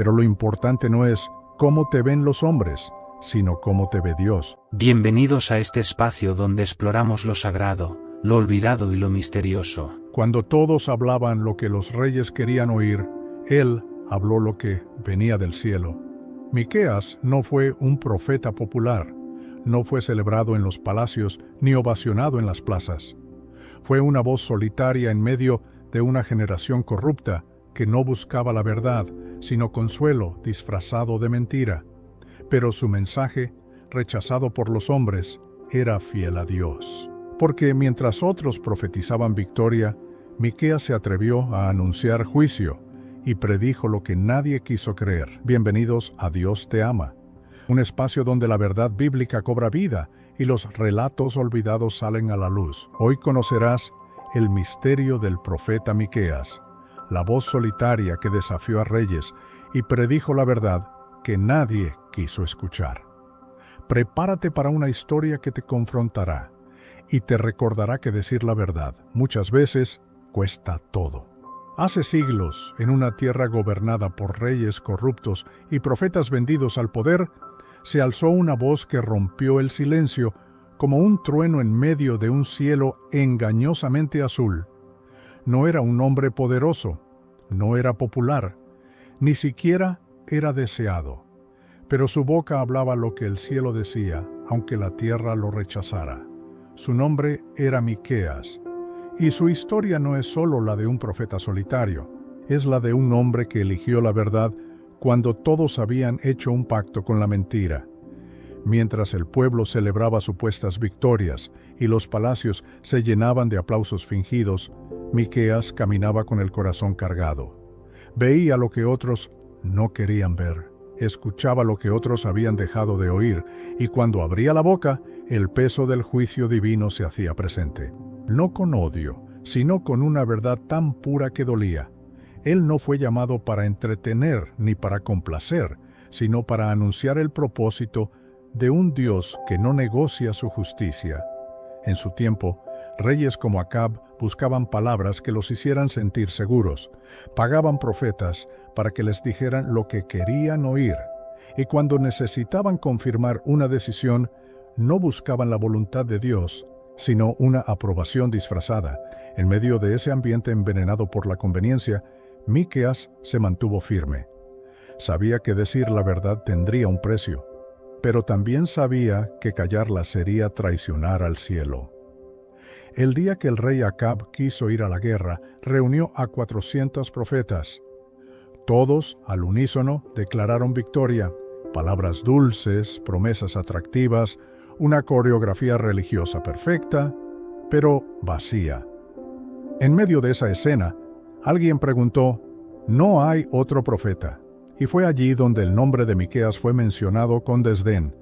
Pero lo importante no es cómo te ven los hombres, sino cómo te ve Dios. Bienvenidos a este espacio donde exploramos lo sagrado, lo olvidado y lo misterioso. Cuando todos hablaban lo que los reyes querían oír, él habló lo que venía del cielo. Miqueas no fue un profeta popular, no fue celebrado en los palacios ni ovacionado en las plazas. Fue una voz solitaria en medio de una generación corrupta que no buscaba la verdad, sino consuelo disfrazado de mentira. Pero su mensaje, rechazado por los hombres, era fiel a Dios. Porque mientras otros profetizaban victoria, Miqueas se atrevió a anunciar juicio y predijo lo que nadie quiso creer. Bienvenidos a Dios te ama, un espacio donde la verdad bíblica cobra vida y los relatos olvidados salen a la luz. Hoy conocerás el misterio del profeta Miqueas, la voz solitaria que desafió a reyes y predijo la verdad que nadie quiso escuchar. Prepárate para una historia que te confrontará y te recordará que decir la verdad muchas veces cuesta todo. Hace siglos, en una tierra gobernada por reyes corruptos y profetas vendidos al poder, se alzó una voz que rompió el silencio como un trueno en medio de un cielo engañosamente azul. No era un hombre poderoso, no era popular, ni siquiera era deseado, pero su boca hablaba lo que el cielo decía, aunque la tierra lo rechazara. Su nombre era Miqueas, y su historia no es solo la de un profeta solitario, es la de un hombre que eligió la verdad cuando todos habían hecho un pacto con la mentira. Mientras el pueblo celebraba supuestas victorias y los palacios se llenaban de aplausos fingidos, Miqueas caminaba con el corazón cargado. Veía lo que otros no querían ver, escuchaba lo que otros habían dejado de oír, y cuando abría la boca, el peso del juicio divino se hacía presente. No con odio, sino con una verdad tan pura que dolía. Él no fue llamado para entretener ni para complacer, sino para anunciar el propósito de un Dios que no negocia su justicia. En su tiempo, reyes como Acab buscaban palabras que los hicieran sentir seguros, pagaban profetas para que les dijeran lo que querían oír, y cuando necesitaban confirmar una decisión, no buscaban la voluntad de Dios, sino una aprobación disfrazada. En medio de ese ambiente envenenado por la conveniencia, Miqueas se mantuvo firme. Sabía que decir la verdad tendría un precio, pero también sabía que callarla sería traicionar al cielo. El día que el rey Acab quiso ir a la guerra, reunió a 400 profetas. Todos, al unísono, declararon victoria, palabras dulces, promesas atractivas, una coreografía religiosa perfecta, pero vacía. En medio de esa escena, alguien preguntó, ¿no hay otro profeta? Y fue allí donde el nombre de Miqueas fue mencionado con desdén,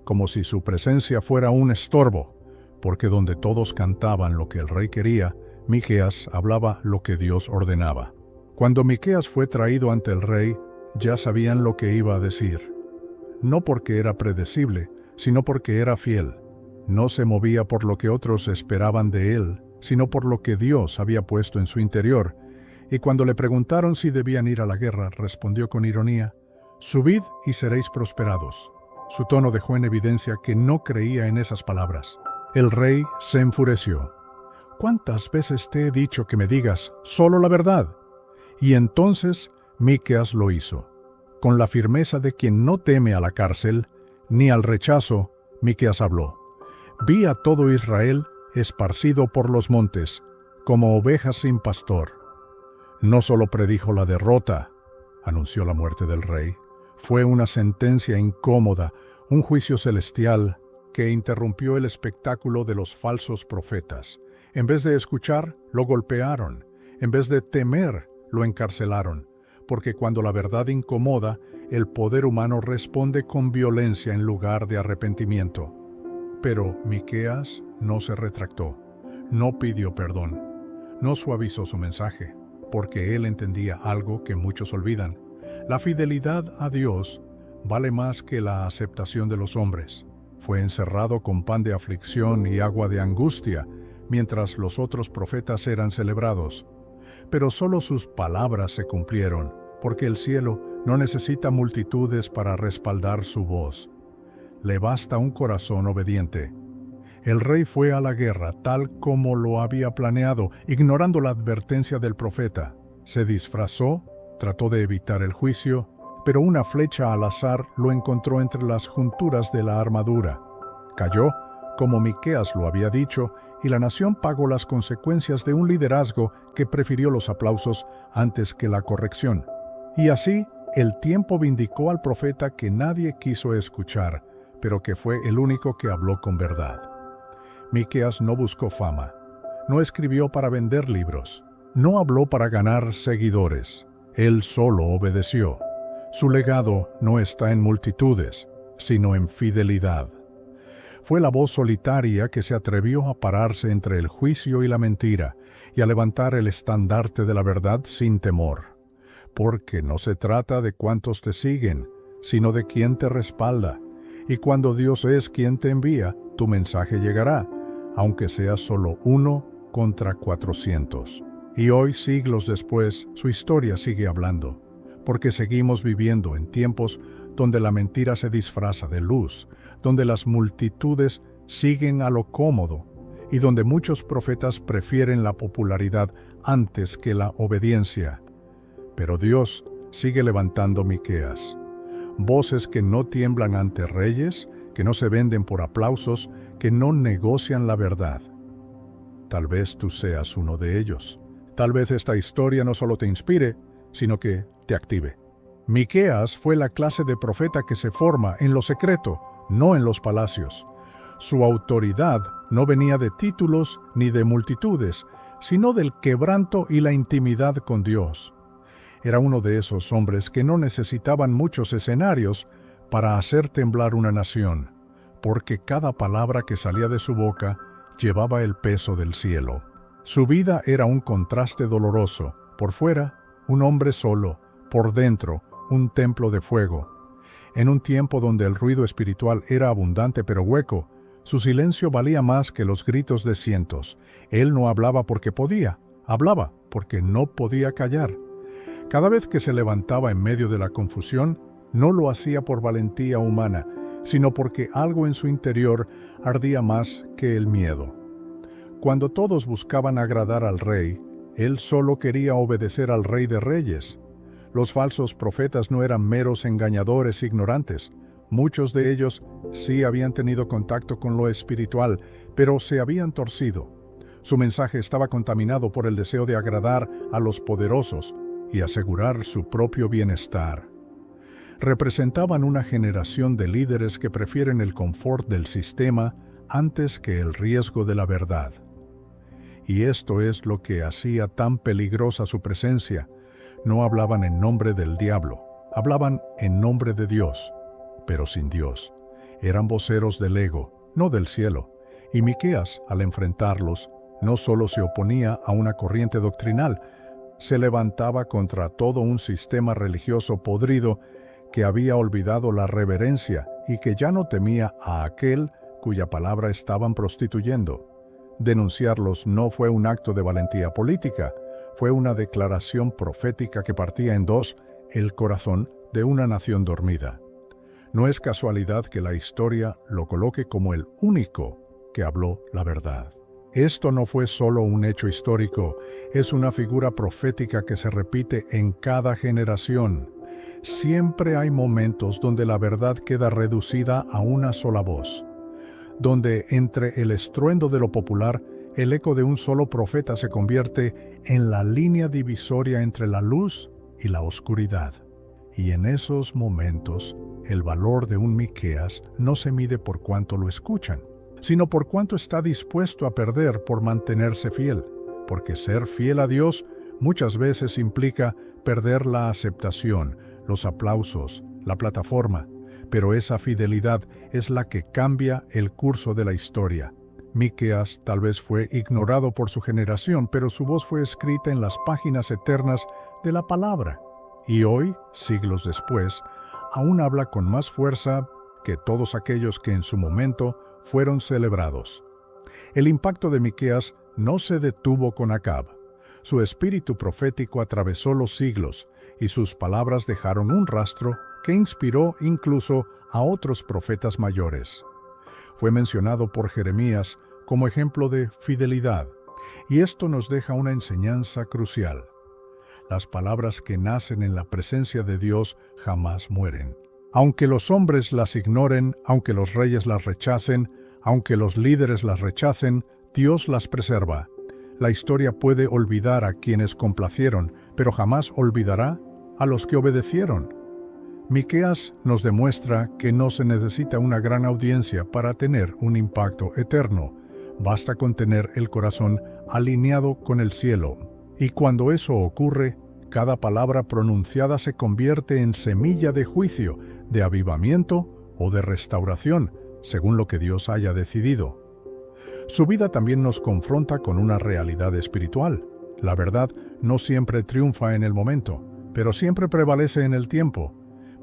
como si su presencia fuera un estorbo, porque donde todos cantaban lo que el rey quería, Miqueas hablaba lo que Dios ordenaba. Cuando Miqueas fue traído ante el rey, ya sabían lo que iba a decir. No porque era predecible, sino porque era fiel. No se movía por lo que otros esperaban de él, sino por lo que Dios había puesto en su interior. Y cuando le preguntaron si debían ir a la guerra, respondió con ironía, «Subid y seréis prosperados». Su tono dejó en evidencia que no creía en esas palabras. El rey se enfureció. «¿Cuántas veces te he dicho que me digas solo la verdad?» Y entonces Miqueas lo hizo. Con la firmeza de quien no teme a la cárcel, ni al rechazo, Miqueas habló. «Vi a todo Israel esparcido por los montes, como ovejas sin pastor». No solo predijo la derrota, anunció la muerte del rey, fue una sentencia incómoda, un juicio celestial que interrumpió el espectáculo de los falsos profetas. En vez de escuchar, lo golpearon. En vez de temer, lo encarcelaron. Porque cuando la verdad incomoda, el poder humano responde con violencia en lugar de arrepentimiento. Pero Miqueas no se retractó, no pidió perdón, no suavizó su mensaje, porque él entendía algo que muchos olvidan. La fidelidad a Dios vale más que la aceptación de los hombres. Fue encerrado con pan de aflicción y agua de angustia, mientras los otros profetas eran celebrados. Pero solo sus palabras se cumplieron, porque el cielo no necesita multitudes para respaldar su voz. Le basta un corazón obediente. El rey fue a la guerra tal como lo había planeado, ignorando la advertencia del profeta. Se disfrazó, trató de evitar el juicio, pero una flecha al azar lo encontró entre las junturas de la armadura. Cayó, como Miqueas lo había dicho, y la nación pagó las consecuencias de un liderazgo que prefirió los aplausos antes que la corrección. Y así, el tiempo vindicó al profeta que nadie quiso escuchar, pero que fue el único que habló con verdad. Miqueas no buscó fama, no escribió para vender libros, no habló para ganar seguidores. Él solo obedeció. Su legado no está en multitudes, sino en fidelidad. Fue la voz solitaria que se atrevió a pararse entre el juicio y la mentira y a levantar el estandarte de la verdad sin temor. Porque no se trata de cuántos te siguen, sino de quién te respalda. Y cuando Dios es quien te envía, tu mensaje llegará, aunque sea solo 1 contra 400. Y hoy, siglos después, su historia sigue hablando, porque seguimos viviendo en tiempos donde la mentira se disfraza de luz, donde las multitudes siguen a lo cómodo y donde muchos profetas prefieren la popularidad antes que la obediencia. Pero Dios sigue levantando Miqueas, voces que no tiemblan ante reyes, que no se venden por aplausos, que no negocian la verdad. Tal vez tú seas uno de ellos. Tal vez esta historia no solo te inspire, sino que te active. Miqueas fue la clase de profeta que se forma en lo secreto, no en los palacios. Su autoridad no venía de títulos ni de multitudes, sino del quebranto y la intimidad con Dios. Era uno de esos hombres que no necesitaban muchos escenarios para hacer temblar una nación, porque cada palabra que salía de su boca llevaba el peso del cielo. Su vida era un contraste doloroso. Por fuera, un hombre solo, por dentro, un templo de fuego. En un tiempo donde el ruido espiritual era abundante pero hueco, su silencio valía más que los gritos de cientos. Él no hablaba porque podía, hablaba porque no podía callar. Cada vez que se levantaba en medio de la confusión, no lo hacía por valentía humana, sino porque algo en su interior ardía más que el miedo. Cuando todos buscaban agradar al rey, él solo quería obedecer al Rey de Reyes. Los falsos profetas no eran meros engañadores ignorantes. Muchos de ellos sí habían tenido contacto con lo espiritual, pero se habían torcido. Su mensaje estaba contaminado por el deseo de agradar a los poderosos y asegurar su propio bienestar. Representaban una generación de líderes que prefieren el confort del sistema antes que el riesgo de la verdad. Y esto es lo que hacía tan peligrosa su presencia. No hablaban en nombre del diablo, hablaban en nombre de Dios, pero sin Dios. Eran voceros del ego, no del cielo. Y Miqueas, al enfrentarlos, no solo se oponía a una corriente doctrinal, se levantaba contra todo un sistema religioso podrido que había olvidado la reverencia y que ya no temía a aquel cuya palabra estaban prostituyendo. Denunciarlos no fue un acto de valentía política, fue una declaración profética que partía en dos el corazón de una nación dormida. No es casualidad que la historia lo coloque como el único que habló la verdad. Esto no fue solo un hecho histórico, es una figura profética que se repite en cada generación. Siempre hay momentos donde la verdad queda reducida a una sola voz, donde entre el estruendo de lo popular, el eco de un solo profeta se convierte en la línea divisoria entre la luz y la oscuridad. Y en esos momentos, el valor de un Miqueas no se mide por cuánto lo escuchan, sino por cuánto está dispuesto a perder por mantenerse fiel, porque ser fiel a Dios muchas veces implica perder la aceptación, los aplausos, la plataforma, pero esa fidelidad es la que cambia el curso de la historia. Miqueas tal vez fue ignorado por su generación, pero su voz fue escrita en las páginas eternas de la palabra. Y hoy, siglos después, aún habla con más fuerza que todos aquellos que en su momento fueron celebrados. El impacto de Miqueas no se detuvo con Acab. Su espíritu profético atravesó los siglos, y sus palabras dejaron un rastro que inspiró incluso a otros profetas mayores. Fue mencionado por Jeremías como ejemplo de fidelidad, y esto nos deja una enseñanza crucial. Las palabras que nacen en la presencia de Dios jamás mueren. Aunque los hombres las ignoren, aunque los reyes las rechacen, aunque los líderes las rechacen, Dios las preserva. La historia puede olvidar a quienes complacieron, pero jamás olvidará a los que obedecieron. Miqueas nos demuestra que no se necesita una gran audiencia para tener un impacto eterno. Basta con tener el corazón alineado con el cielo. Y cuando eso ocurre, cada palabra pronunciada se convierte en semilla de juicio, de avivamiento o de restauración, según lo que Dios haya decidido. Su vida también nos confronta con una realidad espiritual. La verdad no siempre triunfa en el momento, pero siempre prevalece en el tiempo.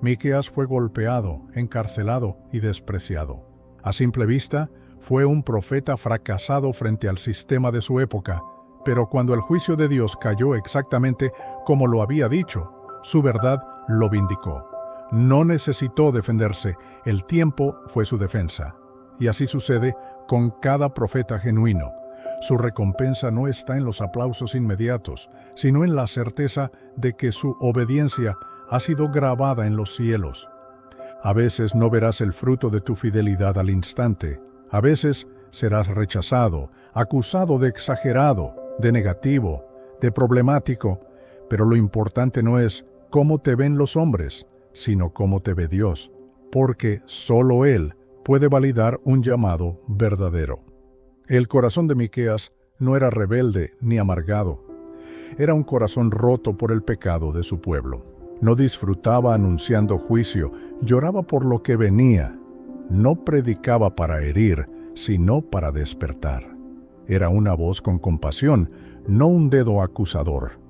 Miqueas fue golpeado, encarcelado y despreciado. A simple vista, fue un profeta fracasado frente al sistema de su época, pero cuando el juicio de Dios cayó exactamente como lo había dicho, su verdad lo vindicó. No necesitó defenderse, el tiempo fue su defensa. Y así sucede con cada profeta genuino. Su recompensa no está en los aplausos inmediatos, sino en la certeza de que su obediencia ha sido grabada en los cielos. A veces no verás el fruto de tu fidelidad al instante. A veces serás rechazado, acusado de exagerado, de negativo, de problemático, pero lo importante no es cómo te ven los hombres, sino cómo te ve Dios, porque solo Él puede validar un llamado verdadero. El corazón de Miqueas no era rebelde ni amargado. Era un corazón roto por el pecado de su pueblo. No disfrutaba anunciando juicio, lloraba por lo que venía. No predicaba para herir, sino para despertar. Era una voz con compasión, no un dedo acusador.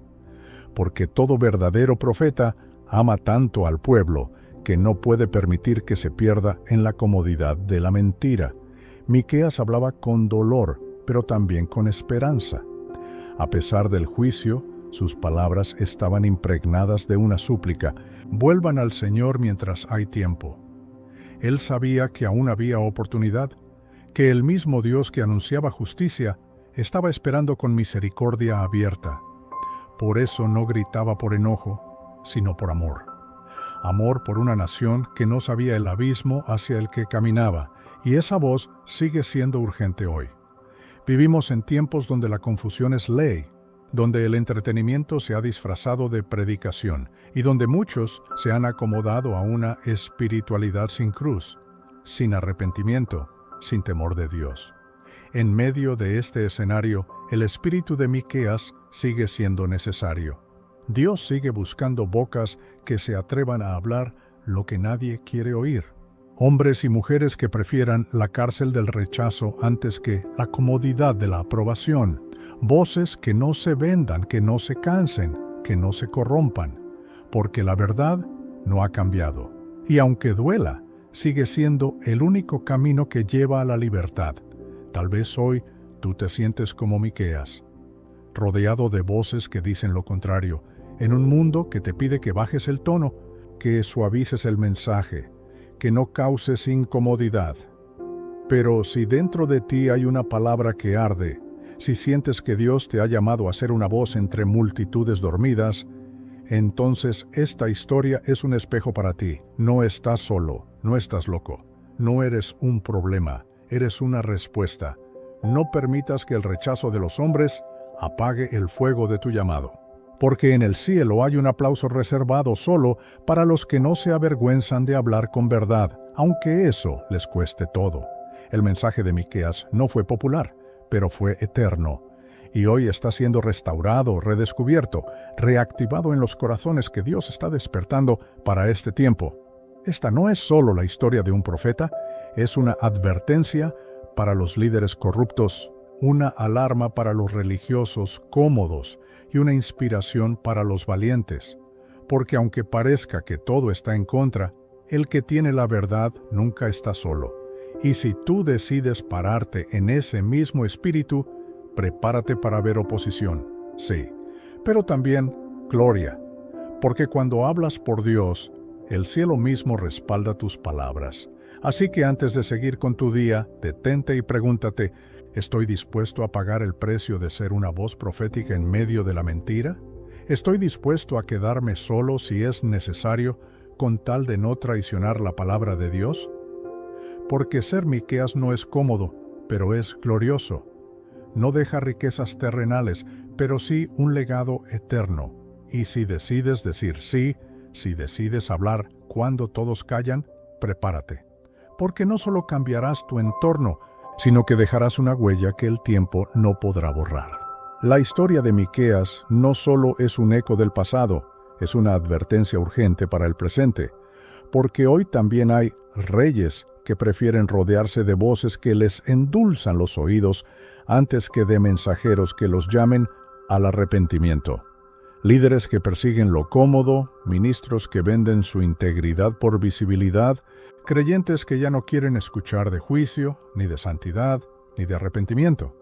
Porque todo verdadero profeta ama tanto al pueblo que no puede permitir que se pierda en la comodidad de la mentira. Miqueas hablaba con dolor, pero también con esperanza. A pesar del juicio, sus palabras estaban impregnadas de una súplica: vuelvan al Señor mientras hay tiempo. Él sabía que aún había oportunidad, que el mismo Dios que anunciaba justicia estaba esperando con misericordia abierta. Por eso no gritaba por enojo, sino por amor. Amor por una nación que no sabía el abismo hacia el que caminaba, y esa voz sigue siendo urgente hoy. Vivimos en tiempos donde la confusión es ley, donde el entretenimiento se ha disfrazado de predicación y donde muchos se han acomodado a una espiritualidad sin cruz, sin arrepentimiento, sin temor de Dios. En medio de este escenario, el espíritu de Miqueas sigue siendo necesario. Dios sigue buscando bocas que se atrevan a hablar lo que nadie quiere oír. Hombres y mujeres que prefieran la cárcel del rechazo antes que la comodidad de la aprobación. Voces que no se vendan, que no se cansen, que no se corrompan, porque la verdad no ha cambiado. Y aunque duela, sigue siendo el único camino que lleva a la libertad. Tal vez hoy tú te sientes como Miqueas, rodeado de voces que dicen lo contrario, en un mundo que te pide que bajes el tono, que suavices el mensaje, que no causes incomodidad. Pero si dentro de ti hay una palabra que arde, si sientes que Dios te ha llamado a ser una voz entre multitudes dormidas, entonces esta historia es un espejo para ti. No estás solo, no estás loco, no eres un problema, eres una respuesta. No permitas que el rechazo de los hombres apague el fuego de tu llamado. Porque en el cielo hay un aplauso reservado solo para los que no se avergüenzan de hablar con verdad, aunque eso les cueste todo. El mensaje de Miqueas no fue popular, pero fue eterno, y hoy está siendo restaurado, redescubierto, reactivado en los corazones que Dios está despertando para este tiempo. Esta no es solo la historia de un profeta, es una advertencia para los líderes corruptos, una alarma para los religiosos cómodos y una inspiración para los valientes, porque aunque parezca que todo está en contra, el que tiene la verdad nunca está solo. Y si tú decides pararte en ese mismo espíritu, prepárate para ver oposición. Sí, pero también gloria, porque cuando hablas por Dios, el cielo mismo respalda tus palabras. Así que antes de seguir con tu día, detente y pregúntate, ¿estoy dispuesto a pagar el precio de ser una voz profética en medio de la mentira? ¿Estoy dispuesto a quedarme solo si es necesario, con tal de no traicionar la palabra de Dios? Porque ser Miqueas no es cómodo, pero es glorioso. No deja riquezas terrenales, pero sí un legado eterno. Y si decides decir sí, si decides hablar cuando todos callan, prepárate. Porque no solo cambiarás tu entorno, sino que dejarás una huella que el tiempo no podrá borrar. La historia de Miqueas no solo es un eco del pasado, es una advertencia urgente para el presente, porque hoy también hay reyes que prefieren rodearse de voces que les endulzan los oídos antes que de mensajeros que los llamen al arrepentimiento. Líderes que persiguen lo cómodo, ministros que venden su integridad por visibilidad, creyentes que ya no quieren escuchar de juicio, ni de santidad, ni de arrepentimiento.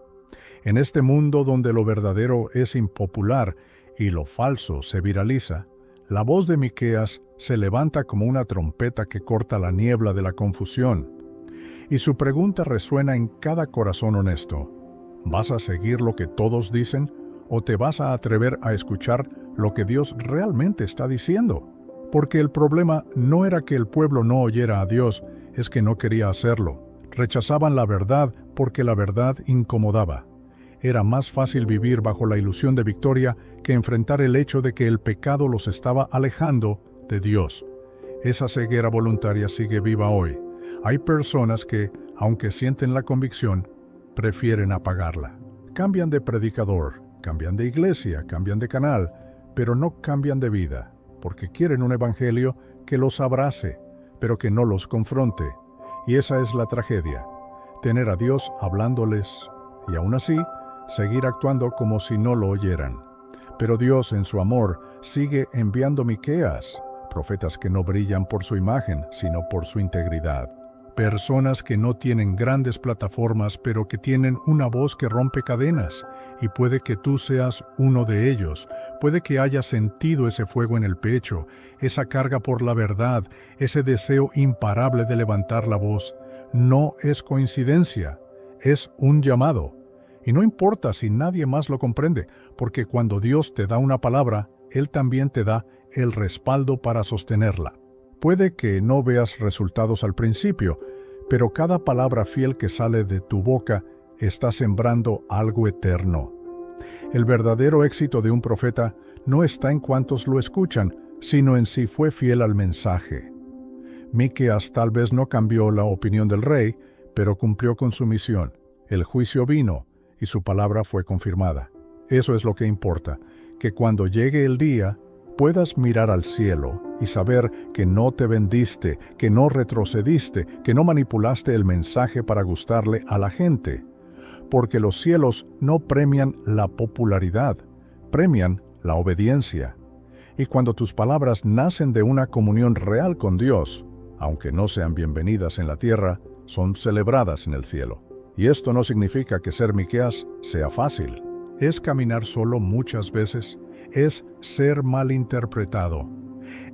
En este mundo donde lo verdadero es impopular y lo falso se viraliza, la voz de Miqueas se levanta como una trompeta que corta la niebla de la confusión. Y su pregunta resuena en cada corazón honesto. ¿Vas a seguir lo que todos dicen o te vas a atrever a escuchar lo que Dios realmente está diciendo? Porque el problema no era que el pueblo no oyera a Dios, es que no quería hacerlo. Rechazaban la verdad porque la verdad incomodaba. Era más fácil vivir bajo la ilusión de victoria que enfrentar el hecho de que el pecado los estaba alejando de Dios. Esa ceguera voluntaria sigue viva hoy. Hay personas que, aunque sienten la convicción, prefieren apagarla. Cambian de predicador, cambian de iglesia, cambian de canal, pero no cambian de vida, porque quieren un evangelio que los abrace, pero que no los confronte. Y esa es la tragedia, tener a Dios hablándoles, y aún así, seguir actuando como si no lo oyeran. Pero Dios, en su amor, sigue enviando Miqueas, profetas que no brillan por su imagen, sino por su integridad. Personas que no tienen grandes plataformas, pero que tienen una voz que rompe cadenas, y puede que tú seas uno de ellos. Puede que hayas sentido ese fuego en el pecho, esa carga por la verdad, ese deseo imparable de levantar la voz. No es coincidencia, es un llamado. Y no importa si nadie más lo comprende, porque cuando Dios te da una palabra, Él también te da el respaldo para sostenerla. Puede que no veas resultados al principio, pero cada palabra fiel que sale de tu boca está sembrando algo eterno. El verdadero éxito de un profeta no está en cuántos lo escuchan, sino en si fue fiel al mensaje. Miqueas tal vez no cambió la opinión del rey, pero cumplió con su misión. El juicio vino y su palabra fue confirmada. Eso es lo que importa, que cuando llegue el día, puedas mirar al cielo y saber que no te vendiste, que no retrocediste, que no manipulaste el mensaje para gustarle a la gente. Porque los cielos no premian la popularidad, premian la obediencia. Y cuando tus palabras nacen de una comunión real con Dios, aunque no sean bienvenidas en la tierra, son celebradas en el cielo. Y esto no significa que ser Miqueas sea fácil. Es caminar solo muchas veces, es ser malinterpretado,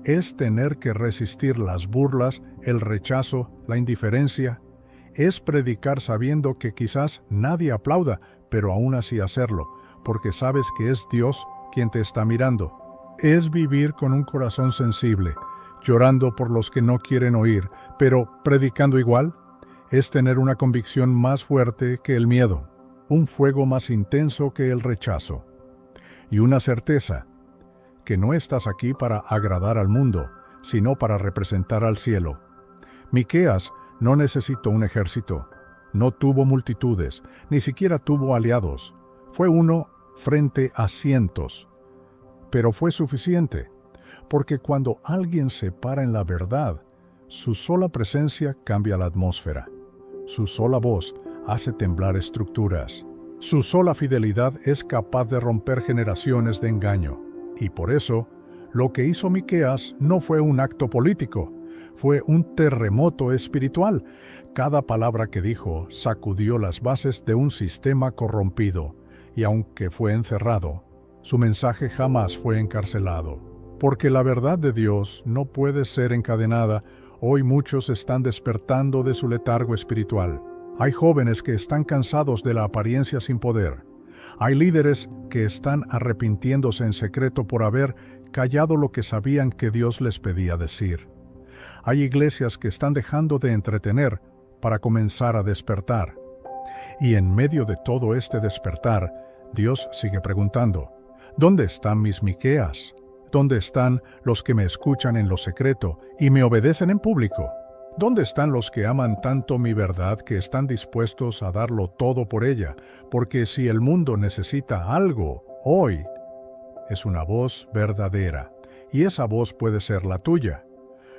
es tener que resistir las burlas, el rechazo, la indiferencia, es predicar sabiendo que quizás nadie aplauda, pero aún así hacerlo, porque sabes que es Dios quien te está mirando. Es vivir con un corazón sensible, llorando por los que no quieren oír, pero predicando igual. Es tener una convicción más fuerte que el miedo, un fuego más intenso que el rechazo, y una certeza, que no estás aquí para agradar al mundo, sino para representar al cielo. Miqueas no necesitó un ejército, no tuvo multitudes, ni siquiera tuvo aliados. Fue uno frente a cientos, pero fue suficiente, porque cuando alguien se para en la verdad, su sola presencia cambia la atmósfera. Su sola voz hace temblar estructuras. Su sola fidelidad es capaz de romper generaciones de engaño. Y por eso, lo que hizo Miqueas no fue un acto político, fue un terremoto espiritual. Cada palabra que dijo sacudió las bases de un sistema corrompido, y aunque fue encerrado, Su mensaje jamás fue encarcelado, porque la verdad de Dios no puede ser encadenada. Hoy muchos están despertando de su letargo espiritual. Hay jóvenes que están cansados de la apariencia sin poder. Hay líderes que están arrepintiéndose en secreto por haber callado lo que sabían que Dios les pedía decir. Hay iglesias que están dejando de entretener para comenzar a despertar. Y en medio de todo este despertar, Dios sigue preguntando, ¿dónde están mis Miqueas? ¿Dónde están los que me escuchan en lo secreto y me obedecen en público? ¿Dónde están los que aman tanto mi verdad que están dispuestos a darlo todo por ella? Porque si el mundo necesita algo hoy, es una voz verdadera, y esa voz puede ser la tuya.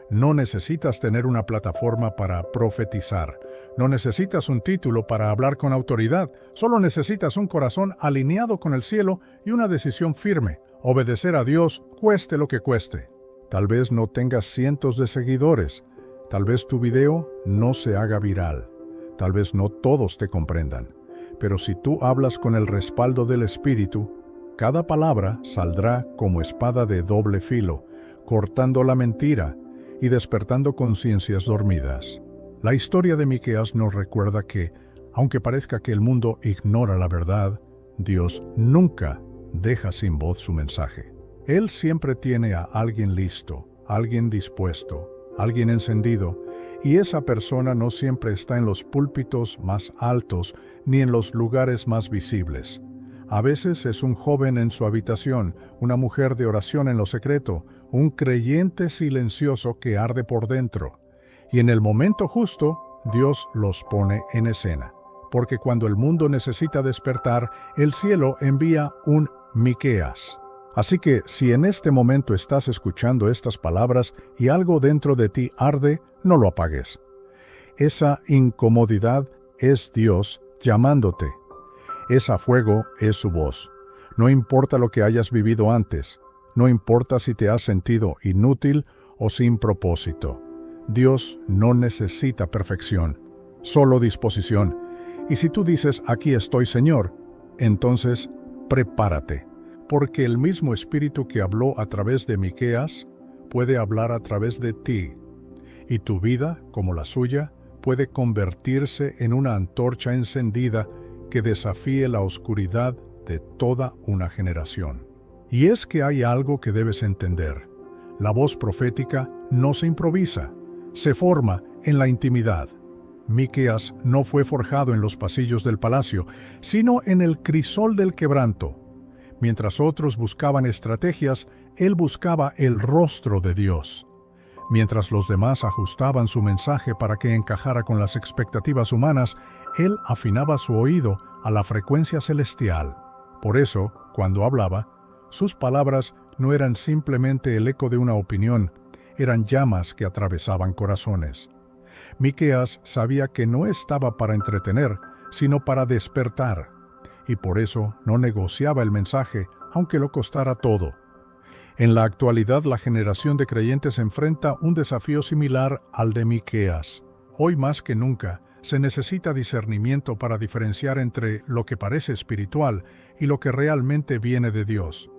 No necesitas tener una plataforma para profetizar. No necesitas un título para hablar con autoridad. Solo necesitas un corazón alineado con el cielo y una decisión firme. Obedecer a Dios, cueste lo que cueste. Tal vez no tengas cientos de seguidores. Tal vez tu video no se haga viral. Tal vez no todos te comprendan. Pero si tú hablas con el respaldo del Espíritu, cada palabra saldrá como espada de doble filo, cortando la mentira y despertando conciencias dormidas. La historia de Miqueas nos recuerda que, aunque parezca que el mundo ignora la verdad, Dios nunca deja sin voz su mensaje. Él siempre tiene a alguien listo, alguien dispuesto, alguien encendido, y esa persona no siempre está en los púlpitos más altos ni en los lugares más visibles. A veces es un joven en su habitación, una mujer de oración en lo secreto, un creyente silencioso que arde por dentro. Y en el momento justo, Dios los pone en escena. Porque cuando el mundo necesita despertar, el cielo envía un Miqueas. Así que si en este momento estás escuchando estas palabras y algo dentro de ti arde, no lo apagues. Esa incomodidad es Dios llamándote. Ese fuego es su voz. No importa lo que hayas vivido antes, no importa si te has sentido inútil o sin propósito. Dios no necesita perfección, solo disposición. Y si tú dices, aquí estoy, Señor, entonces prepárate, porque el mismo Espíritu que habló a través de Miqueas puede hablar a través de ti. Y tu vida, como la suya, puede convertirse en una antorcha encendida que desafíe la oscuridad de toda una generación. Y es que hay algo que debes entender. La voz profética no se improvisa, se forma en la intimidad. Miqueas no fue forjado en los pasillos del palacio, sino en el crisol del quebranto. Mientras otros buscaban estrategias, él buscaba el rostro de Dios. Mientras los demás ajustaban su mensaje para que encajara con las expectativas humanas, él afinaba su oído a la frecuencia celestial. Por eso, cuando hablaba, sus palabras no eran simplemente el eco de una opinión, eran llamas que atravesaban corazones. Miqueas sabía que no estaba para entretener, sino para despertar, y por eso no negociaba el mensaje, aunque lo costara todo. En la actualidad, la generación de creyentes enfrenta un desafío similar al de Miqueas. Hoy más que nunca, se necesita discernimiento para diferenciar entre lo que parece espiritual y lo que realmente viene de Dios.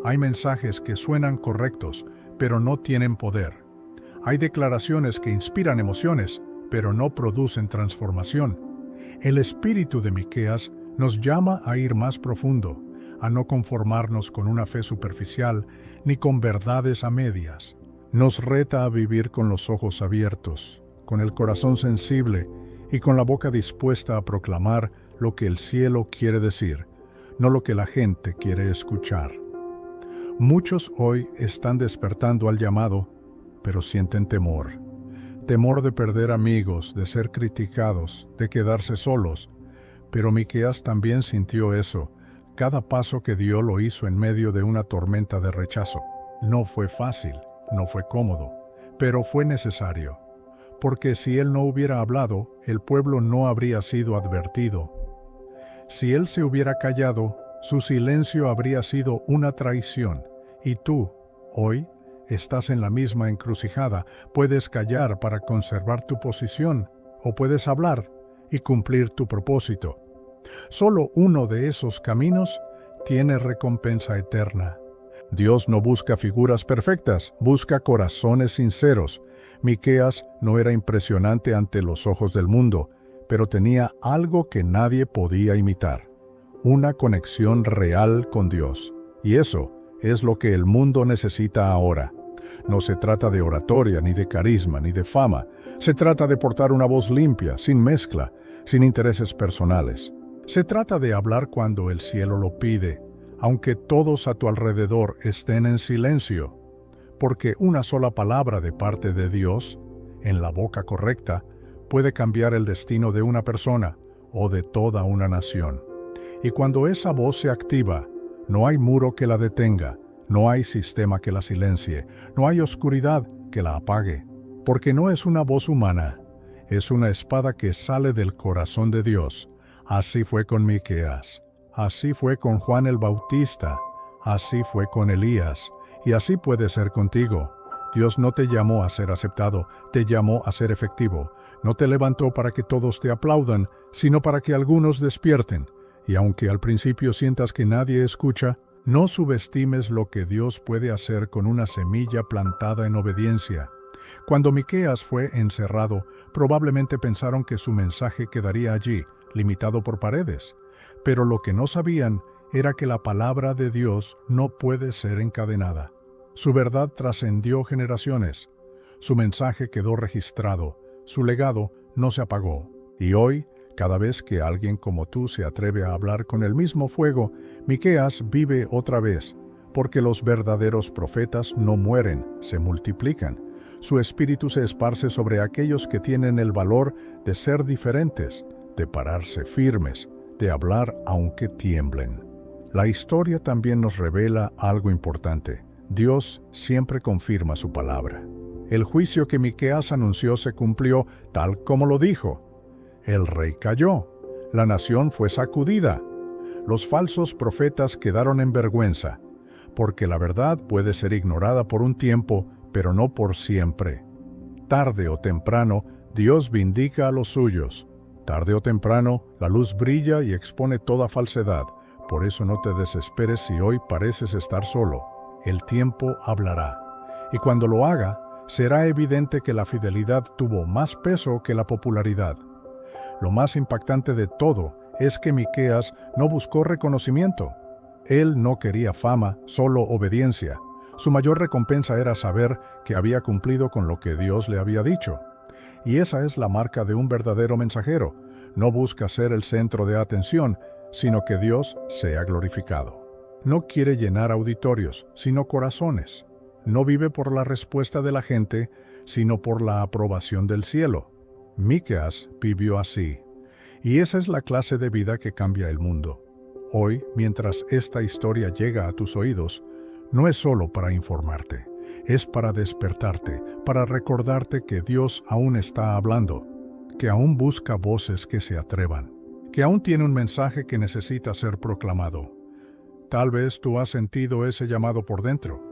Hay mensajes que suenan correctos, pero no tienen poder. Hay declaraciones que inspiran emociones, pero no producen transformación. El espíritu de Miqueas nos llama a ir más profundo, a no conformarnos con una fe superficial ni con verdades a medias. Nos reta a vivir con los ojos abiertos, con el corazón sensible y con la boca dispuesta a proclamar lo que el cielo quiere decir, no lo que la gente quiere escuchar. Muchos hoy están despertando al llamado, pero sienten temor. Temor de perder amigos, de ser criticados, de quedarse solos. Pero Miqueas también sintió eso. Cada paso que dio lo hizo en medio de una tormenta de rechazo. No fue fácil, no fue cómodo, pero fue necesario. Porque si él no hubiera hablado, el pueblo no habría sido advertido. Si él se hubiera callado, su silencio habría sido una traición. Y tú, hoy, estás en la misma encrucijada. Puedes callar para conservar tu posición, o puedes hablar y cumplir tu propósito. Solo uno de esos caminos tiene recompensa eterna. Dios no busca figuras perfectas, busca corazones sinceros. Miqueas no era impresionante ante los ojos del mundo, pero tenía algo que nadie podía imitar: una conexión real con Dios. Y eso es lo que el mundo necesita ahora. No se trata de oratoria, ni de carisma, ni de fama. Se trata de portar una voz limpia, sin mezcla, sin intereses personales. Se trata de hablar cuando el cielo lo pide, aunque todos a tu alrededor estén en silencio, porque una sola palabra de parte de Dios, en la boca correcta, puede cambiar el destino de una persona o de toda una nación. Y cuando esa voz se activa, no hay muro que la detenga, no hay sistema que la silencie, no hay oscuridad que la apague, porque no es una voz humana, es una espada que sale del corazón de Dios. Así fue con Miqueas, así fue con Juan el Bautista, así fue con Elías, y así puede ser contigo. Dios no te llamó a ser aceptado, te llamó a ser efectivo. No te levantó para que todos te aplaudan, sino para que algunos despierten. Y aunque al principio sientas que nadie escucha, no subestimes lo que Dios puede hacer con una semilla plantada en obediencia. Cuando Miqueas fue encerrado, probablemente pensaron que su mensaje quedaría allí, limitado por paredes. Pero lo que no sabían era que la palabra de Dios no puede ser encadenada. Su verdad trascendió generaciones. Su mensaje quedó registrado. Su legado no se apagó. Y hoy, cada vez que alguien como tú se atreve a hablar con el mismo fuego, Miqueas vive otra vez, porque los verdaderos profetas no mueren, se multiplican. Su espíritu se esparce sobre aquellos que tienen el valor de ser diferentes, de pararse firmes, de hablar aunque tiemblen. La historia también nos revela algo importante. Dios siempre confirma su palabra. El juicio que Miqueas anunció se cumplió tal como lo dijo. El rey cayó, la nación fue sacudida. Los falsos profetas quedaron en vergüenza, porque la verdad puede ser ignorada por un tiempo, pero no por siempre. Tarde o temprano, Dios vindica a los suyos. Tarde o temprano, la luz brilla y expone toda falsedad. Por eso no te desesperes si hoy pareces estar solo. El tiempo hablará. Y cuando lo haga, será evidente que la fidelidad tuvo más peso que la popularidad. Lo más impactante de todo es que Miqueas no buscó reconocimiento. Él no quería fama, solo obediencia. Su mayor recompensa era saber que había cumplido con lo que Dios le había dicho. Y esa es la marca de un verdadero mensajero. No busca ser el centro de atención, sino que Dios sea glorificado. No quiere llenar auditorios, sino corazones. No vive por la respuesta de la gente, sino por la aprobación del cielo. Miqueas vivió así, y esa es la clase de vida que cambia el mundo. Hoy, mientras esta historia llega a tus oídos, no es solo para informarte, es para despertarte, para recordarte que Dios aún está hablando, que aún busca voces que se atrevan, que aún tiene un mensaje que necesita ser proclamado. Tal vez tú has sentido ese llamado por dentro,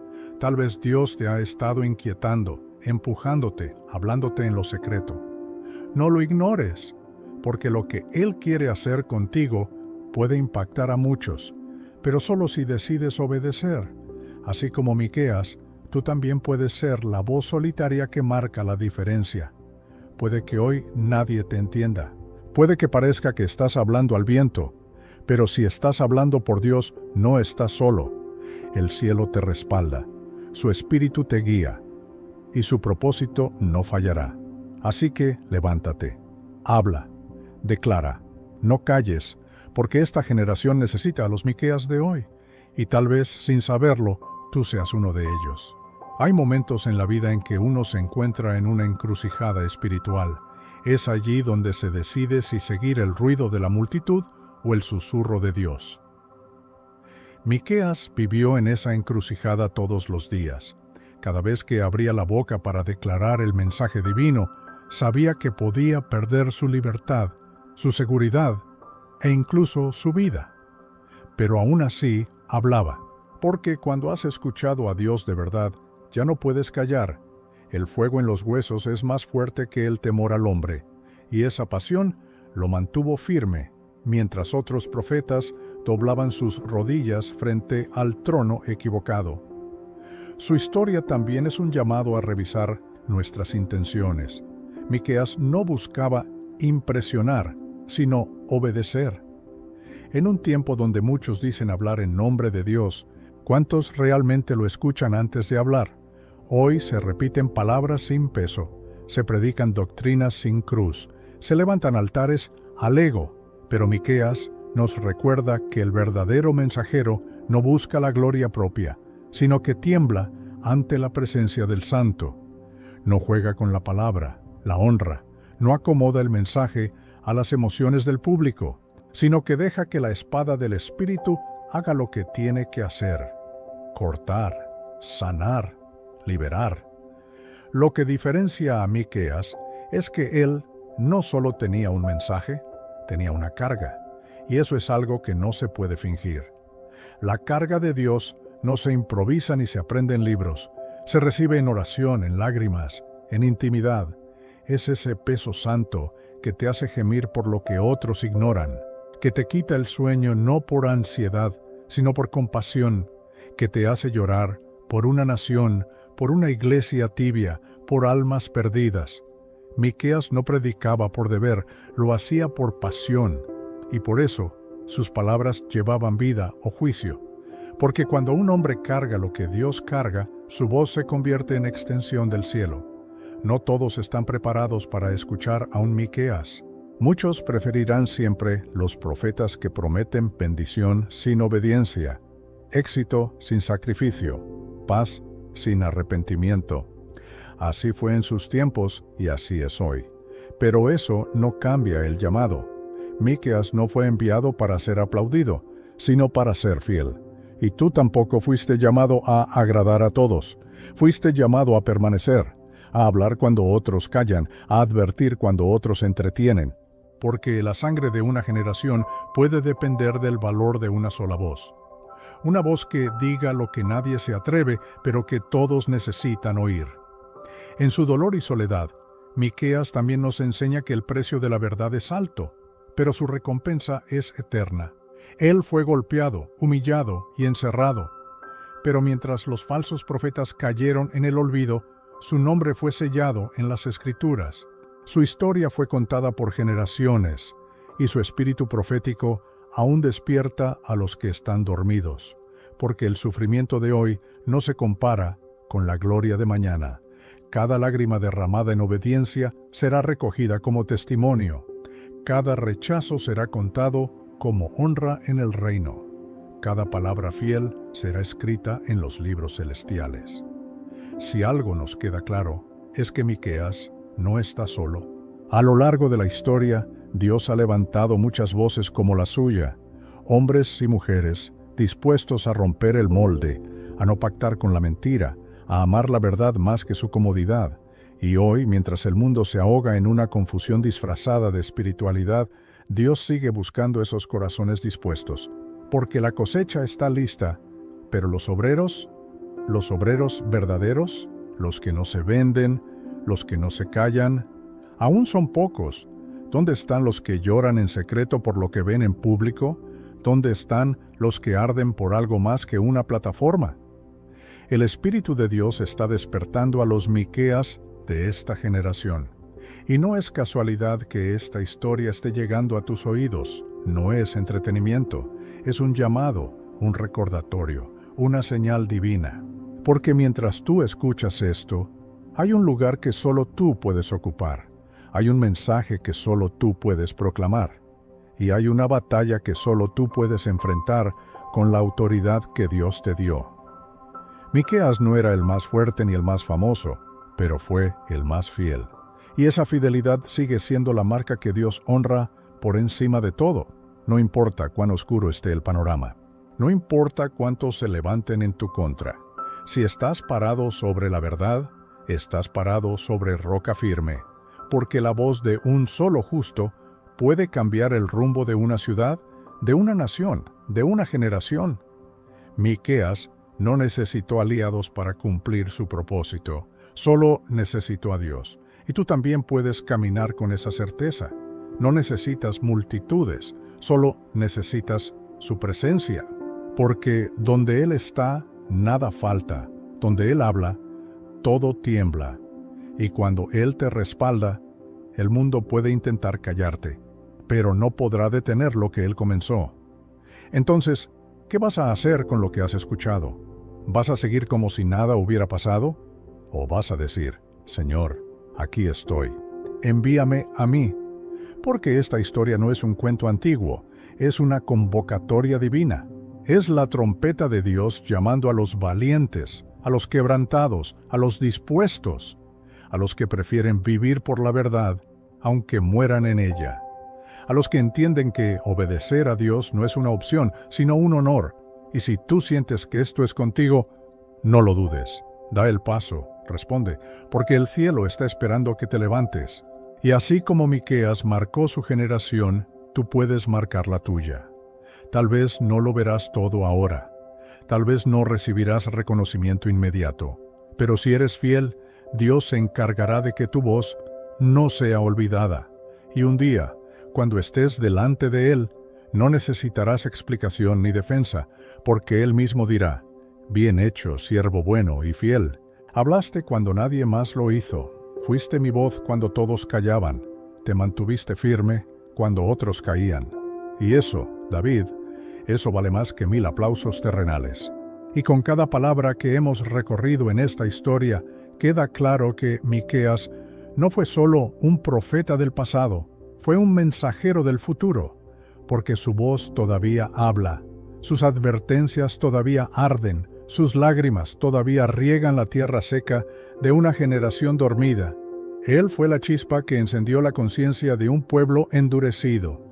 tal vez Dios te ha estado inquietando, empujándote, hablándote en lo secreto. No lo ignores, porque lo que Él quiere hacer contigo puede impactar a muchos, pero solo si decides obedecer. Así como Miqueas, tú también puedes ser la voz solitaria que marca la diferencia. Puede que hoy nadie te entienda, puede que parezca que estás hablando al viento, pero si estás hablando por Dios, no estás solo. El cielo te respalda, su espíritu te guía, y su propósito no fallará. Así que levántate, habla, declara, no calles, porque esta generación necesita a los Miqueas de hoy, y tal vez sin saberlo, tú seas uno de ellos. Hay momentos en la vida en que uno se encuentra en una encrucijada espiritual. Es allí donde se decide si seguir el ruido de la multitud o el susurro de Dios. Miqueas vivió en esa encrucijada todos los días. Cada vez que abría la boca para declarar el mensaje divino, sabía que podía perder su libertad, su seguridad e incluso su vida. Pero aún así hablaba, porque cuando has escuchado a Dios de verdad, ya no puedes callar. El fuego en los huesos es más fuerte que el temor al hombre, y esa pasión lo mantuvo firme, mientras otros profetas doblaban sus rodillas frente al trono equivocado. Su historia también es un llamado a revisar nuestras intenciones. Miqueas no buscaba impresionar, sino obedecer. En un tiempo donde muchos dicen hablar en nombre de Dios, ¿cuántos realmente lo escuchan antes de hablar? Hoy se repiten palabras sin peso, se predican doctrinas sin cruz, se levantan altares al ego, pero Miqueas nos recuerda que el verdadero mensajero no busca la gloria propia, sino que tiembla ante la presencia del Santo. No juega con la palabra, la honra, no acomoda el mensaje a las emociones del público, sino que deja que la espada del Espíritu haga lo que tiene que hacer: cortar, sanar, liberar. Lo que diferencia a Miqueas es que él no solo tenía un mensaje, tenía una carga, y eso es algo que no se puede fingir. La carga de Dios no se improvisa ni se aprende en libros, se recibe en oración, en lágrimas, en intimidad. Es ese peso santo que te hace gemir por lo que otros ignoran, que te quita el sueño no por ansiedad, sino por compasión, que te hace llorar por una nación, por una iglesia tibia, por almas perdidas. Miqueas no predicaba por deber, lo hacía por pasión, y por eso sus palabras llevaban vida o juicio. Porque cuando un hombre carga lo que Dios carga, su voz se convierte en extensión del cielo. No todos están preparados para escuchar a un Miqueas. Muchos preferirán siempre los profetas que prometen bendición sin obediencia, éxito sin sacrificio, paz sin arrepentimiento. Así fue en sus tiempos y así es hoy. Pero eso no cambia el llamado. Miqueas no fue enviado para ser aplaudido, sino para ser fiel. Y tú tampoco fuiste llamado a agradar a todos. Fuiste llamado a permanecer, a hablar cuando otros callan, a advertir cuando otros entretienen. Porque la sangre de una generación puede depender del valor de una sola voz. Una voz que diga lo que nadie se atreve, pero que todos necesitan oír. En su dolor y soledad, Miqueas también nos enseña que el precio de la verdad es alto, pero su recompensa es eterna. Él fue golpeado, humillado y encerrado. Pero mientras los falsos profetas cayeron en el olvido, su nombre fue sellado en las Escrituras. Su historia fue contada por generaciones, y su espíritu profético aún despierta a los que están dormidos, porque el sufrimiento de hoy no se compara con la gloria de mañana. Cada lágrima derramada en obediencia será recogida como testimonio. Cada rechazo será contado como honra en el reino. Cada palabra fiel será escrita en los libros celestiales. Si algo nos queda claro, es que Miqueas no está solo. A lo largo de la historia, Dios ha levantado muchas voces como la suya, hombres y mujeres dispuestos a romper el molde, a no pactar con la mentira, a amar la verdad más que su comodidad. Y hoy, mientras el mundo se ahoga en una confusión disfrazada de espiritualidad, Dios sigue buscando esos corazones dispuestos, porque la cosecha está lista, pero los obreros verdaderos, los que no se venden, los que no se callan, aún son pocos. ¿Dónde están los que lloran en secreto por lo que ven en público? ¿Dónde están los que arden por algo más que una plataforma? El Espíritu de Dios está despertando a los Miqueas de esta generación. Y no es casualidad que esta historia esté llegando a tus oídos. No es entretenimiento, es un llamado, un recordatorio, una señal divina. Porque mientras tú escuchas esto, hay un lugar que solo tú puedes ocupar. Hay un mensaje que solo tú puedes proclamar. Y hay una batalla que solo tú puedes enfrentar con la autoridad que Dios te dio. Miqueas no era el más fuerte ni el más famoso, pero fue el más fiel. Y esa fidelidad sigue siendo la marca que Dios honra por encima de todo. No importa cuán oscuro esté el panorama. No importa cuántos se levanten en tu contra. Si estás parado sobre la verdad, estás parado sobre roca firme, porque la voz de un solo justo puede cambiar el rumbo de una ciudad, de una nación, de una generación. Miqueas no necesitó aliados para cumplir su propósito, solo necesitó a Dios. Y tú también puedes caminar con esa certeza. No necesitas multitudes, Solo necesitas su presencia, porque donde Él está, nada falta. Donde Él habla, todo tiembla. Y cuando Él te respalda, el mundo puede intentar callarte, pero no podrá detener lo que Él comenzó. Entonces, ¿qué vas a hacer con lo que has escuchado? ¿Vas a seguir como si nada hubiera pasado? ¿O vas a decir, Señor, aquí estoy, envíame a mí? Porque esta historia no es un cuento antiguo, es una convocatoria divina. Es la trompeta de Dios llamando a los valientes, a los quebrantados, a los dispuestos, a los que prefieren vivir por la verdad, aunque mueran en ella. A los que entienden que obedecer a Dios no es una opción, sino un honor. Y si tú sientes que esto es contigo, no lo dudes. Da el paso, responde, porque el cielo está esperando que te levantes. Y así como Miqueas marcó su generación, tú puedes marcar la tuya. Tal vez no lo verás todo ahora. Tal vez no recibirás reconocimiento inmediato. Pero si eres fiel, Dios se encargará de que tu voz no sea olvidada. Y un día, cuando estés delante de Él, no necesitarás explicación ni defensa, porque Él mismo dirá, «Bien hecho, siervo bueno y fiel. Hablaste cuando nadie más lo hizo. Fuiste mi voz cuando todos callaban. Te mantuviste firme cuando otros caían». Y eso, David, eso vale más que 1000 aplausos terrenales. Y con cada palabra que hemos recorrido en esta historia, queda claro que Miqueas no fue solo un profeta del pasado, fue un mensajero del futuro, porque su voz todavía habla, sus advertencias todavía arden, sus lágrimas todavía riegan la tierra seca de una generación dormida. Él fue la chispa que encendió la conciencia de un pueblo endurecido.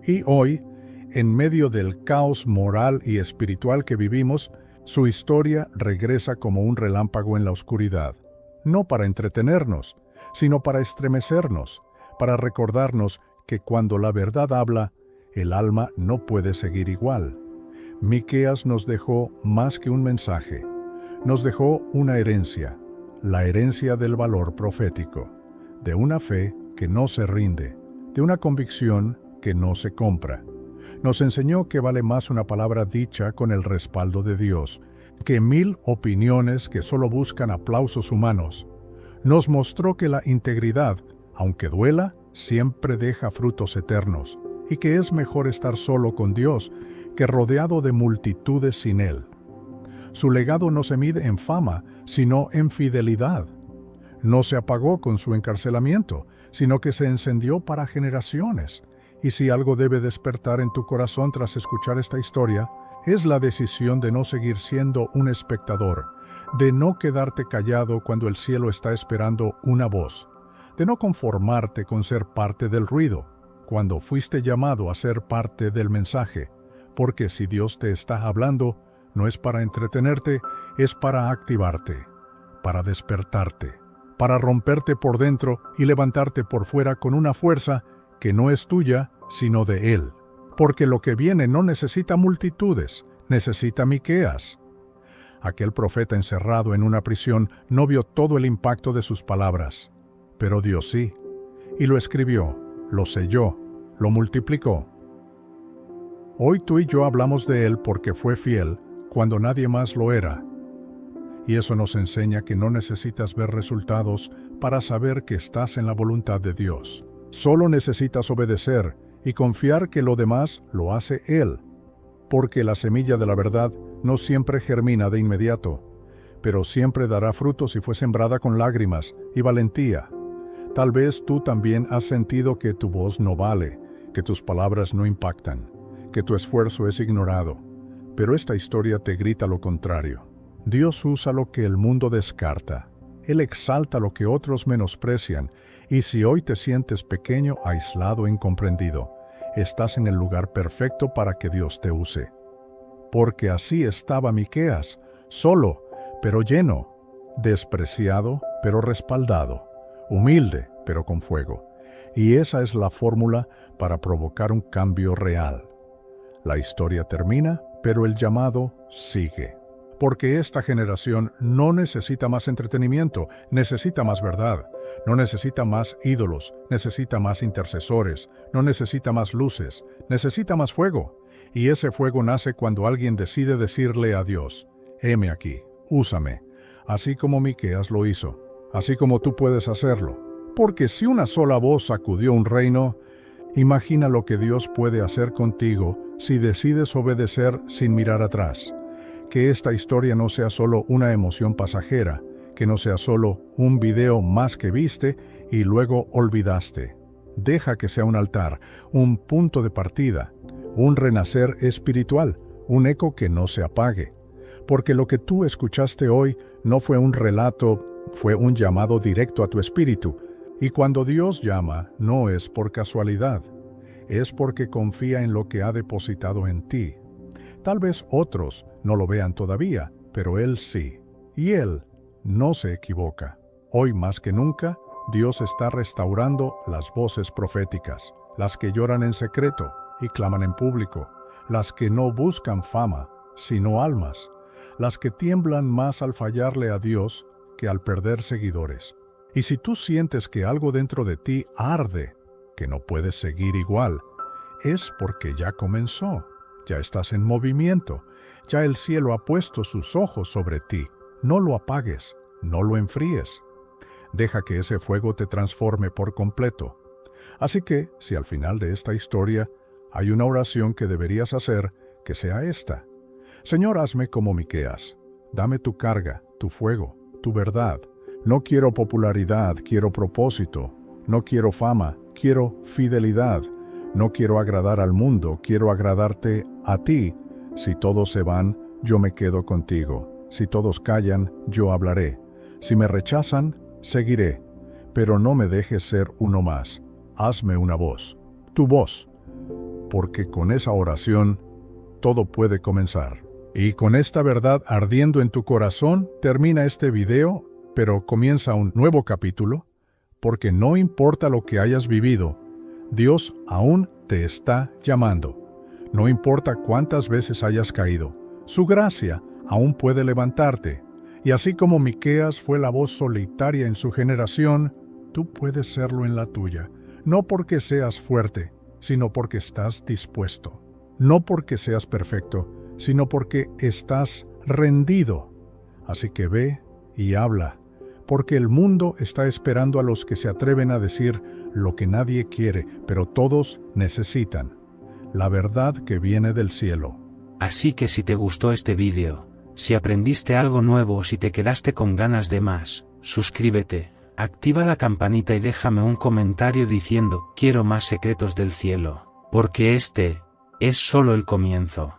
Y hoy, en medio del caos moral y espiritual que vivimos, su historia regresa como un relámpago en la oscuridad, no para entretenernos, sino para estremecernos, para recordarnos que cuando la verdad habla, el alma no puede seguir igual. Miqueas nos dejó más que un mensaje, nos dejó una herencia, la herencia del valor profético, de una fe que no se rinde, de una convicción que no se compra. Nos enseñó que vale más una palabra dicha con el respaldo de Dios, que 1000 opiniones que solo buscan aplausos humanos. Nos mostró que la integridad, aunque duela, siempre deja frutos eternos, y que es mejor estar solo con Dios que rodeado de multitudes sin Él. Su legado no se mide en fama, sino en fidelidad. No se apagó con su encarcelamiento, sino que se encendió para generaciones. Y si algo debe despertar en tu corazón tras escuchar esta historia, es la decisión de no seguir siendo un espectador, de no quedarte callado cuando el cielo está esperando una voz, de no conformarte con ser parte del ruido, cuando fuiste llamado a ser parte del mensaje, porque si Dios te está hablando, no es para entretenerte, es para activarte, para despertarte, para romperte por dentro y levantarte por fuera con una fuerza que no es tuya, sino de Él. Porque lo que viene no necesita multitudes, necesita Miqueas. Aquel profeta encerrado en una prisión no vio todo el impacto de sus palabras, pero Dios sí, y lo escribió, lo selló, lo multiplicó. Hoy tú y yo hablamos de Él porque fue fiel cuando nadie más lo era. Y eso nos enseña que no necesitas ver resultados para saber que estás en la voluntad de Dios. Solo necesitas obedecer y confiar que lo demás lo hace Él, porque la semilla de la verdad no siempre germina de inmediato, pero siempre dará fruto si fue sembrada con lágrimas y valentía. Tal vez tú también has sentido que tu voz no vale, que tus palabras no impactan, que tu esfuerzo es ignorado, pero esta historia te grita lo contrario. Dios usa lo que el mundo descarta. Él exalta lo que otros menosprecian, y si hoy te sientes pequeño, aislado e incomprendido, estás en el lugar perfecto para que Dios te use. Porque así estaba Miqueas, solo, pero lleno, despreciado, pero respaldado, humilde, pero con fuego. Y esa es la fórmula para provocar un cambio real. La historia termina, pero el llamado sigue. porque esta generación no necesita más entretenimiento, necesita más verdad, no necesita más ídolos, necesita más intercesores, no necesita más luces, necesita más fuego. Y ese fuego nace cuando alguien decide decirle a Dios: heme aquí, úsame, así como Miqueas lo hizo, así como tú puedes hacerlo. Porque si una sola voz sacudió un reino, imagina lo que Dios puede hacer contigo si decides obedecer sin mirar atrás. Que esta historia no sea solo una emoción pasajera, que no sea solo un video más que viste y luego olvidaste. Deja que sea un altar, un punto de partida, un renacer espiritual, un eco que no se apague. Porque lo que tú escuchaste hoy no fue un relato, fue un llamado directo a tu espíritu. Y cuando Dios llama, no es por casualidad, es porque confía en lo que ha depositado en ti. Tal vez otros no lo vean todavía, pero Él sí. Y Él no se equivoca. Hoy más que nunca, Dios está restaurando las voces proféticas, las que lloran en secreto y claman en público, las que no buscan fama, sino almas, las que tiemblan más al fallarle a Dios que al perder seguidores. Y si tú sientes que algo dentro de ti arde, que no puedes seguir igual, es porque ya comenzó. Ya estás en movimiento, ya el cielo ha puesto sus ojos sobre ti. No lo apagues, no lo enfríes. Deja que ese fuego te transforme por completo. Así que, si al final de esta historia hay una oración que deberías hacer, que sea esta: Señor, hazme como Miqueas. Dame tu carga, tu fuego, tu verdad. No quiero popularidad, quiero propósito. No quiero fama, quiero fidelidad. No quiero agradar al mundo, quiero agradarte a ti. Si todos se van, yo me quedo contigo. Si todos callan, yo hablaré. Si me rechazan, seguiré. Pero no me dejes ser uno más. Hazme una voz, tu voz. Porque con esa oración, todo puede comenzar. Y con esta verdad ardiendo en tu corazón, termina este video, pero comienza un nuevo capítulo, porque no importa lo que hayas vivido, Dios aún te está llamando. No importa cuántas veces hayas caído, su gracia aún puede levantarte. Y así como Miqueas fue la voz solitaria en su generación, tú puedes serlo en la tuya. No porque seas fuerte, sino porque estás dispuesto. No porque seas perfecto, sino porque estás rendido. Así que ve y habla, porque el mundo está esperando a los que se atreven a decir lo que nadie quiere, pero todos necesitan: la verdad que viene del cielo. Así que si te gustó este vídeo, si aprendiste algo nuevo o si te quedaste con ganas de más, suscríbete, activa la campanita y déjame un comentario diciendo: quiero más secretos del cielo, porque este es solo el comienzo.